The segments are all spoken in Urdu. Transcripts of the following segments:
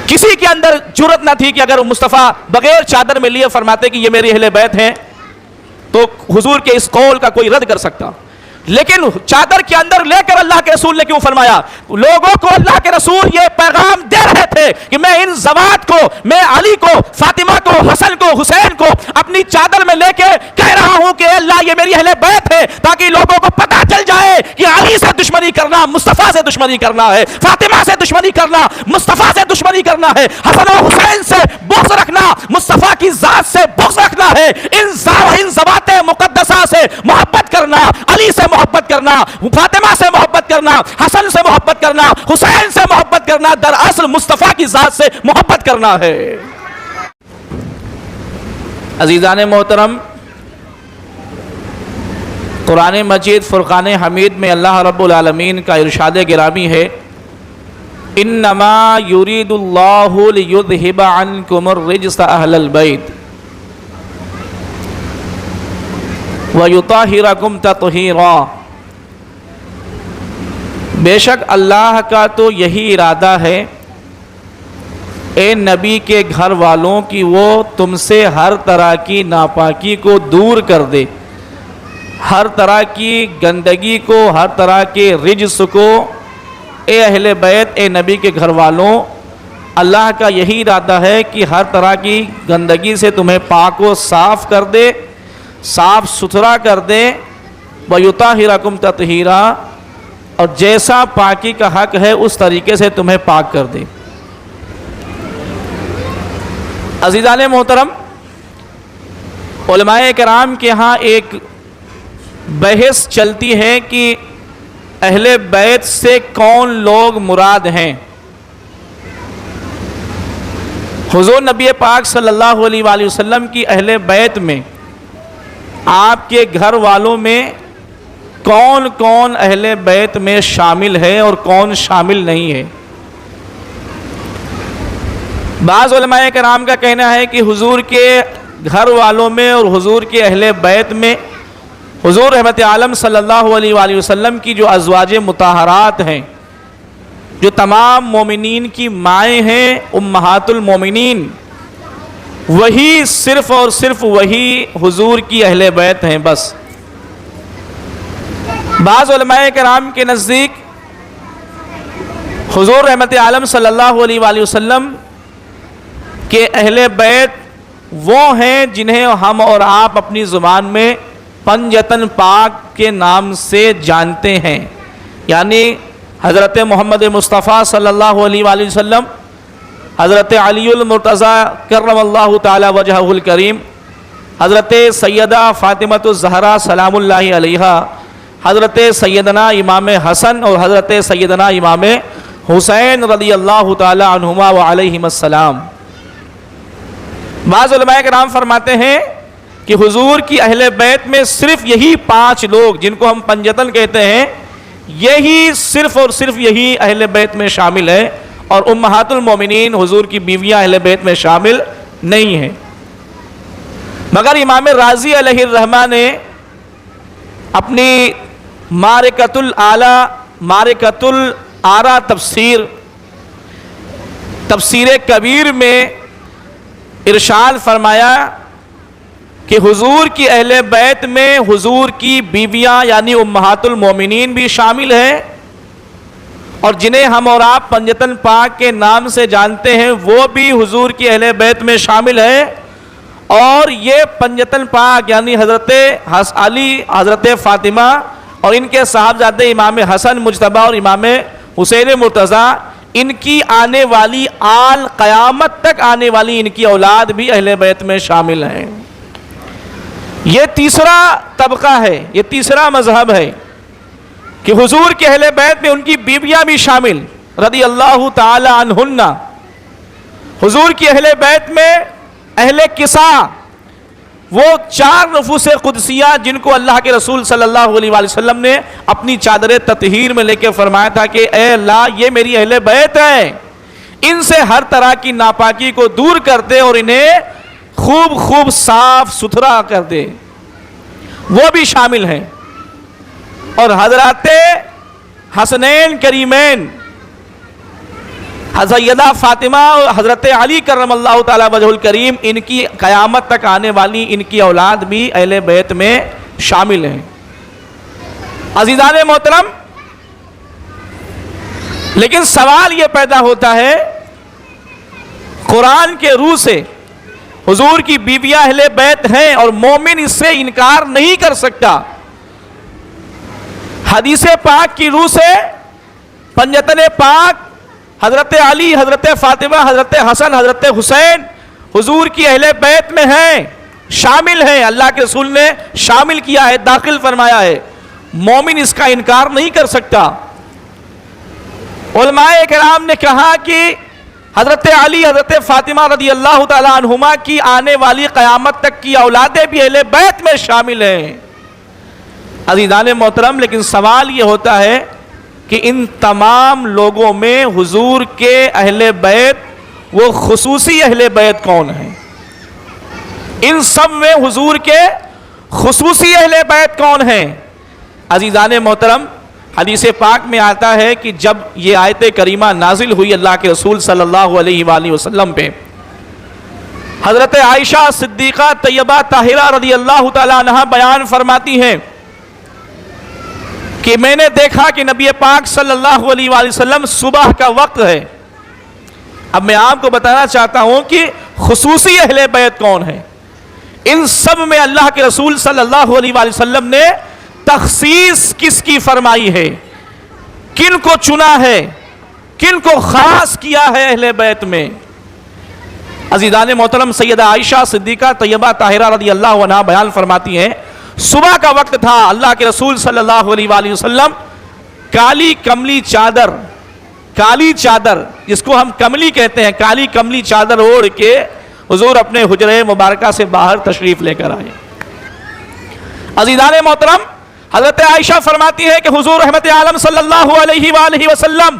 کسی کے اندر جرت نہ تھی کہ اگر مصطفیٰ بغیر چادر میں لیے فرماتے کہ یہ میری اہل بیت ہیں تو حضور کے اس قول کا کوئی رد کر سکتا. لیکن چادر کے اندر لے کر اللہ کے رسول نے کیوں فرمایا؟ لوگوں کو اللہ کے رسول یہ پیغام دے رہے تھے کہ میں ان زوات کو، میں علی کو، فاطمہ کو، حسن کو، حسین کو اپنی چادر میں لے کے کہہ رہا ہوں کہ اللہ یہ میری اہل بیت ہے، تاکہ لوگوں کو پتہ چل جائے کہ علی سے دشمنی کرنا مصطفیٰ سے دشمنی کرنا ہے، فاطمہ سے دشمنی کرنا مصطفیٰ سے دشمنی کرنا ہے، حسن و حسین سے بغض رکھنا مصطفیٰ کی ذات سے بغض رکھنا ہے، ان زوات مقدسہ سے محبت کرنا، علی سے محبت کرنا، فاطمہ سے محبت کرنا، حسن سے محبت کرنا، حسین سے محبت کرنا دراصل مصطفیٰ کی ذات سے محبت کرنا ہے. عزیزان محترم، قرآن مجید فرقان حمید میں اللہ رب العالمین کا ارشاد گرامی ہے، انما یرید اللہ لیذہب عنکم الرجس اہل البیت وَيُطَهِرَكُمْ تَطْهِيرًا. بے شک اللہ کا تو یہی ارادہ ہے اے نبی کے گھر والوں کی وہ تم سے ہر طرح کی ناپاکی کو دور کر دے، ہر طرح کی گندگی کو، ہر طرح کے رجس کو. اے اہل بیت، اے نبی کے گھر والوں، اللہ کا یہی ارادہ ہے کہ ہر طرح کی گندگی سے تمہیں پاک و صاف کر دے، صاف ستھرا کر دے. وَيُطَهِرَكُمْ تَطْهِيرًا، اور جیسا پاکی کا حق ہے اس طریقے سے تمہیں پاک کر دے. عزیزان محترم، علماء کرام کے ہاں ایک بحث چلتی ہے کہ اہل بیت سے کون لوگ مراد ہیں. حضور نبی پاک صلی اللہ علیہ وآلہ وسلم کی اہل بیت میں، آپ کے گھر والوں میں کون کون اہل بیت میں شامل ہے اور کون شامل نہیں ہے. بعض علماء کرام کا کہنا ہے کہ حضور کے گھر والوں میں اور حضور کے اہل بیت میں حضور رحمت عالم صلی اللہ علیہ وآلہ وسلم کی جو ازواج مطہرات ہیں، جو تمام مومنین کی مائیں ہیں، امہات المومنین، وہی صرف اور صرف وہی حضور کی اہل بیت ہیں بس. بعض علماء کرام کے نزدیک حضور رحمت عالم صلی اللہ علیہ وآلہ وسلم کے اہل بیت وہ ہیں جنہیں ہم اور آپ اپنی زبان میں پنجتن پاک کے نام سے جانتے ہیں، یعنی حضرت محمد مصطفیٰ صلی اللہ علیہ وآلہ وسلم، حضرت علی المرتضیٰ کرم اللہ تعالی وجہہ الکریم، حضرت سیدہ فاطمہ الزہرا سلام اللہ علیہا، حضرت سیدنا امام حسن اور حضرت سیدنا امام حسین رضی اللہ تعالی عنہما وعلیہم السلام. بعض علماء کرام فرماتے ہیں کہ حضور کی اہل بیت میں صرف یہی 5 لوگ جن کو ہم پنجتن کہتے ہیں، یہی صرف اور صرف یہی اہل بیت میں شامل ہے، اور امہات المومنین حضور کی بیویاں اہل بیت میں شامل نہیں ہیں. مگر امام رازی علیہ الرحمہ نے اپنی معرکۃ الآرا تفسیر کبیر میں ارشاد فرمایا کہ حضور کی اہل بیت میں حضور کی بیویاں یعنی امہات المومنین بھی شامل ہیں، اور جنہیں ہم اور آپ پنجتن پاک کے نام سے جانتے ہیں وہ بھی حضور کی اہل بیت میں شامل ہے. اور یہ پنجتن پاک یعنی حضرت علی، حضرت فاطمہ اور ان کے صاحبزادے امام حسن مجتبیٰ اور امام حسین مرتضیٰ، ان کی آنے والی آل قیامت تک آنے والی ان کی اولاد بھی اہل بیت میں شامل ہیں. یہ تیسرا طبقہ ہے، یہ تیسرا مذہب ہے کہ حضور کے اہل بیت میں ان کی بیویاں بھی شامل رضی اللہ تعالی عنہن. حضور کی اہل بیت میں اہل کسا، وہ 4 نفوس قدسیہ جن کو اللہ کے رسول صلی اللہ علیہ وآلہ وسلم نے اپنی چادر تطہیر میں لے کے فرمایا تھا کہ اے اللہ یہ میری اہل بیت ہیں، ان سے ہر طرح کی ناپاکی کو دور کر دے اور انہیں خوب خوب صاف ستھرا کر دے، وہ بھی شامل ہیں. اور حضرات حسنین کریمین سیدہ فاطمہ اور حضرت علی کرم اللہ تعالی وجہ الکریم، ان کی قیامت تک آنے والی ان کی اولاد بھی اہل بیت میں شامل ہیں۔ عزیزان محترم، لیکن سوال یہ پیدا ہوتا ہے، قرآن کے روح سے حضور کی بیویاں اہل بیت ہیں اور مومن اس سے انکار نہیں کر سکتا۔ حدیث پاک کی روح سے پنجتن پاک حضرت علی، حضرت فاطمہ، حضرت حسن، حضرت حسین حضور کی اہل بیت میں ہیں، شامل ہیں، اللہ کے رسول نے شامل کیا ہے، داخل فرمایا ہے، مومن اس کا انکار نہیں کر سکتا۔ علماء کرام نے کہا کہ حضرت علی، حضرت فاطمہ رضی اللہ تعالی عنہما کی آنے والی قیامت تک کی اولادیں بھی اہل بیت میں شامل ہیں۔ عزیزان محترم، لیکن سوال یہ ہوتا ہے کہ ان تمام لوگوں میں حضور کے اہل بیت، وہ خصوصی اہل بیت کون ہیں؟ ان سب میں حضور کے خصوصی اہل بیت کون ہیں؟ عزیزان محترم، حدیث پاک میں آتا ہے کہ جب یہ آیت کریمہ نازل ہوئی اللہ کے رسول صلی اللہ علیہ وآلہ وسلم پہ، حضرت عائشہ صدیقہ طیبہ طاہرہ رضی اللہ تعالی عنہا بیان فرماتی ہیں کہ میں نے دیکھا کہ نبی پاک صلی اللہ علیہ وآلہ وسلم صبح کا وقت ہے۔ اب میں آپ کو بتانا چاہتا ہوں کہ خصوصی اہل بیت کون ہیں۔ ان سب میں اللہ کے رسول صلی اللہ علیہ وآلہ وسلم نے تخصیص کس کی فرمائی ہے، کن کو چنا ہے، کن کو خاص کیا ہے اہل بیت میں؟ عزیزان محترم، سیدہ عائشہ صدیقہ طیبہ طاہرہ رضی اللہ عنہا بیان فرماتی ہیں، صبح کا وقت تھا، اللہ کے رسول صلی اللہ علیہ وآلہ وسلم کالی کملی چادر، کالی چادر جس کو ہم کملی کہتے ہیں، کالی کملی چادر اوڑھ کے حضور اپنے حجرے مبارکہ سے باہر تشریف لے کر آئے۔ عزیزان محترم، حضرت عائشہ فرماتی ہے کہ حضور رحمت عالم صلی اللہ علیہ وآلہ وسلم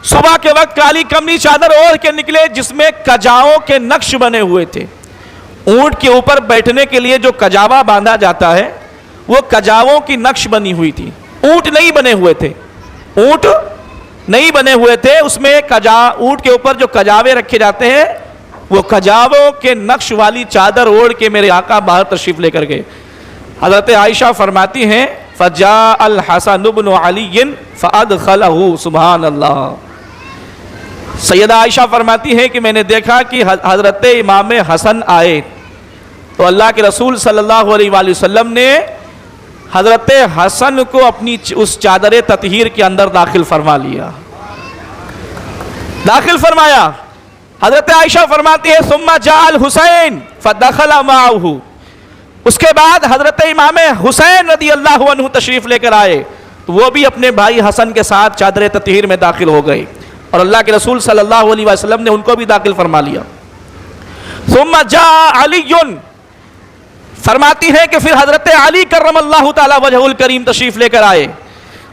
صبح کے وقت کالی کملی چادر اوڑھ کے نکلے جس میں کجاؤں کے نقش بنے ہوئے تھے۔ اونٹ کے اوپر بیٹھنے کے لیے جو کجاوا باندھا جاتا ہے وہ کجاووں کی نقش بنی ہوئی تھی، اونٹ نہیں بنے ہوئے تھے، اونٹ نہیں بنے ہوئے تھے، اس میں اونٹ کے اوپر جو کجاوے رکھے جاتے ہیں وہ کجاووں کے نقش والی چادر اوڑھ کے میرے آقا باہر تشریف لے کر گئے۔ حضرت عائشہ فرماتی ہیں فجاء الحسن بن علی فادخلہ، سبحان اللہ۔ سیدہ عائشہ فرماتی ہیں کہ میں نے دیکھا کہ حضرت امام حسن آئے تو اللہ کے رسول صلی اللہ علیہ وآلہ وسلم نے حضرت حسن کو اپنی اس چادر تطہیر کے اندر داخل فرما لیا، داخل فرمایا۔ حضرت عائشہ فرماتی ہے ثم جاء الحسین فدخل معه، اس کے بعد حضرت امام حسین رضی اللہ عنہ تشریف لے کر آئے تو وہ بھی اپنے بھائی حسن کے ساتھ چادر تطہیر میں داخل ہو گئے اور اللہ کے رسول صلی اللہ علیہ وسلم نے ان کو بھی داخل فرما لیا۔ ثم جاء علی، فرماتی ہے کہ پھر حضرت علی کرم اللہ تعالی وجہ الکریم تشریف لے کر آئے۔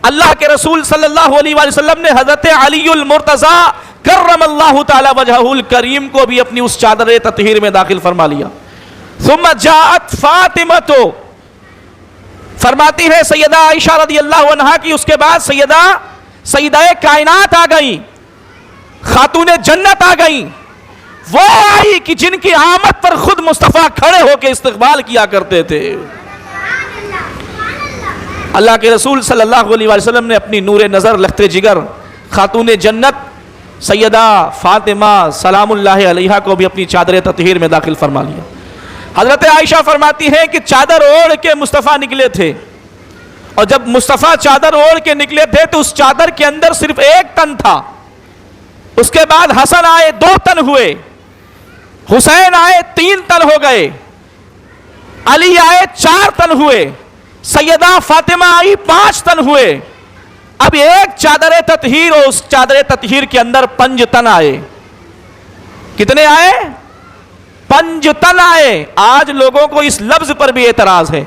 اللہ کے رسول صلی اللہ علیہ وسلم نے حضرت علی المرتضی کرم اللہ تعالی وجہ الکریم کو بھی اپنی اس چادر تطہیر میں داخل فرما لیا۔ ثم جاءت فاطمہ، فرماتی ہے سیدہ عائشہ رضی اللہ عنہا کی اس کے بعد سیدہ کائنات آ گئیں، خاتون جنت آ گئیں، وہ آئی کہ جن کی آمد پر خود مصطفیٰ کھڑے ہو کے استقبال کیا کرتے تھے۔ اللہ کے رسول صلی اللہ علیہ وسلم نے اپنی نور نظر لخت جگر خاتون جنت سیدہ فاطمہ سلام اللہ علیہا کو بھی اپنی چادر تطہیر میں داخل فرما لیا۔ حضرت عائشہ فرماتی ہیں کہ چادر اوڑھ کے مصطفیٰ نکلے تھے، اور جب مصطفیٰ چادر اوڑھ کے نکلے تھے تو اس چادر کے اندر صرف 1 تن تھا، اس کے بعد حسن آئے 2 تن ہوئے، حسین آئے 3 تن ہو گئے، علی آئے 4 تن ہوئے، سیدہ فاطمہ آئی 5 تن ہوئے۔ اب ایک چادر تطہیر اور اس چادر تطہیر کے اندر 5 تن آئے۔ کتنے آئے؟ 5 تن آئے۔ آج لوگوں کو اس لفظ پر بھی اعتراض ہے،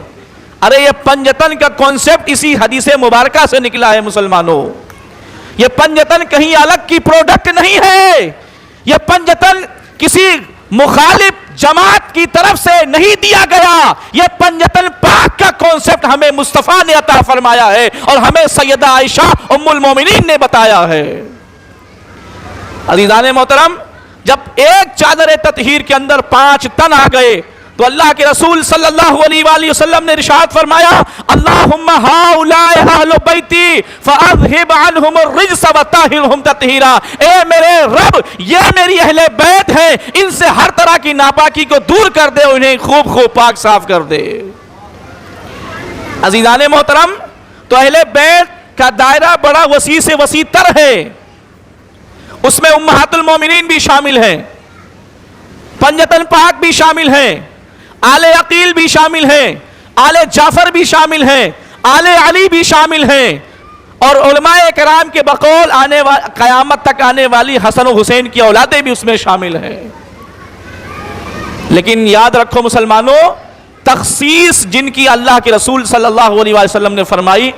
ارے یہ 5 تن کا کانسیپٹ اسی حدیث مبارکہ سے نکلا ہے مسلمانوں، یہ 5 تن کہیں الگ کی پروڈکٹ نہیں ہے، یہ 5 تن کسی مخالف جماعت کی طرف سے نہیں دیا گیا، یہ 5 تن پاک کا کانسیپٹ ہمیں مصطفیٰ نے عطا فرمایا ہے اور ہمیں سیدہ عائشہ ام المومنین نے بتایا ہے۔ عزیزان محترم، جب ایک چادر تطہیر کے اندر 5 تن آ گئے تو اللہ کے رسول صلی اللہ علیہ وآلہ وسلم نے ارشاد فرمایا اللہم ہؤلاء اہل بیتی فاذہب عنہم الرجس وطہرہم تطہیرا، اے میرے رب یہ میری اہل بیت ہیں، ان سے ہر طرح کی ناپاکی کو دور کر دے، انہیں خوب خوب پاک صاف کر دے۔ عزیزان محترم، تو اہل بیت کا دائرہ بڑا وسیع سے وسیع تر ہے، اس میں امہات المومنین بھی شامل ہیں، پنجتن پاک بھی شامل ہیں، آل عقیل بھی شامل ہیں، آل جعفر بھی شامل ہیں، آل علی بھی شامل ہیں، اور علماء کرام کے بقول قیامت تک آنے والی حسن و حسین کی اولادیں بھی اس میں شامل ہیں۔ لیکن یاد رکھو مسلمانوں، تخصیص جن کی اللہ کے رسول صلی اللہ علیہ وسلم نے فرمائی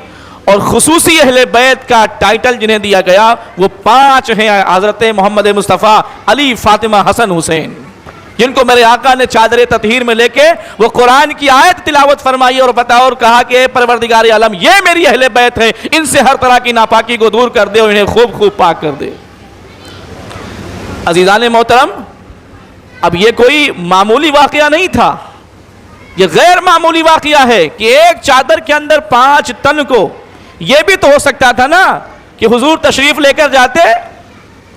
اور خصوصی اہل بیت کا ٹائٹل جنہیں دیا گیا وہ 5 ہیں، حضرت محمد مصطفیٰ، علی، فاطمہ، حسن، حسین، جن کو میرے آقا نے چادر تطہیر میں لے کے وہ قرآن کی آیت تلاوت فرمائی اور بتایا اور کہا کہ اے پروردگار عالم یہ میری اہل بیت ہیں، ان سے ہر طرح کی ناپاکی کو دور کر دے اور انہیں خوب خوب پاک کر دے۔ عزیزان محترم، اب یہ کوئی معمولی واقعہ نہیں تھا، یہ غیر معمولی واقعہ ہے کہ ایک چادر کے اندر 5 تن کو، یہ بھی تو ہو سکتا تھا نا کہ حضور تشریف لے کر جاتے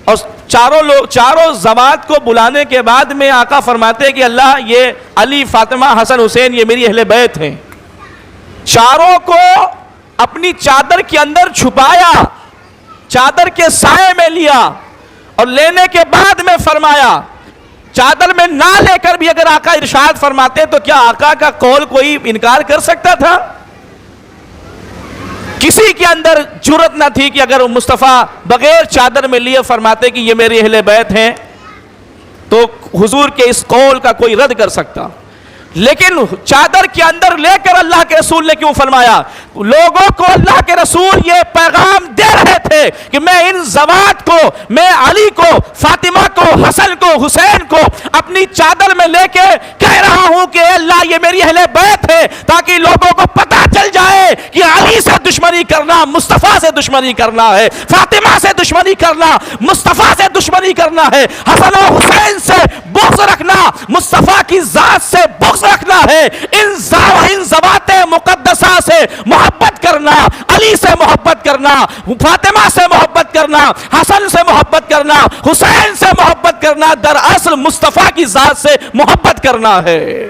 اور چاروں زوات کو بلانے کے بعد میں آقا فرماتے کہ اللہ یہ علی، فاطمہ، حسن، حسین یہ میری اہل بیت ہیں، چاروں کو اپنی چادر کے اندر چھپایا، چادر کے سائے میں لیا اور لینے کے بعد میں فرمایا، چادر میں نہ لے کر بھی اگر آقا ارشاد فرماتے تو کیا آقا کا قول کوئی انکار کر سکتا تھا؟ کسی کے اندر جرت نہ تھی کہ اگر مصطفیٰ بغیر چادر میں لیے فرماتے کہ یہ میری اہل بیت ہیں تو حضور کے اس قول کا کوئی رد کر سکتا، لیکن چادر کے اندر لے کر اللہ کے رسول نے کیوں فرمایا؟ لوگوں کو اللہ کے رسول یہ پیغام دے رہے تھے کہ میں ان زوات کو، میں علی کو، فاطمہ کو، حسن کو، حسین کو اپنی چادر میں لے کے کہہ رہا ہوں کہ اللہ یہ میری اہل بیت ہے، تاکہ لوگوں کو پتہ چل جائے کہ علی سے دشمنی کرنا مصطفیٰ سے دشمنی کرنا ہے، فاطمہ سے دشمنی کرنا مصطفیٰ سے دشمنی کرنا ہے، حسن و حسین سے بغض رکھنا مصطفیٰ کی ذات سے بغض رکھنا ہے، ان زوات مقدسہ سے محبت کرنا، علی سے محبت کرنا، فاطمہ سے محبت کرنا، حسن سے محبت کرنا، حسین سے محبت کرنا، دراصل مصطفیٰ کی ذات سے محبت کرنا ہے۔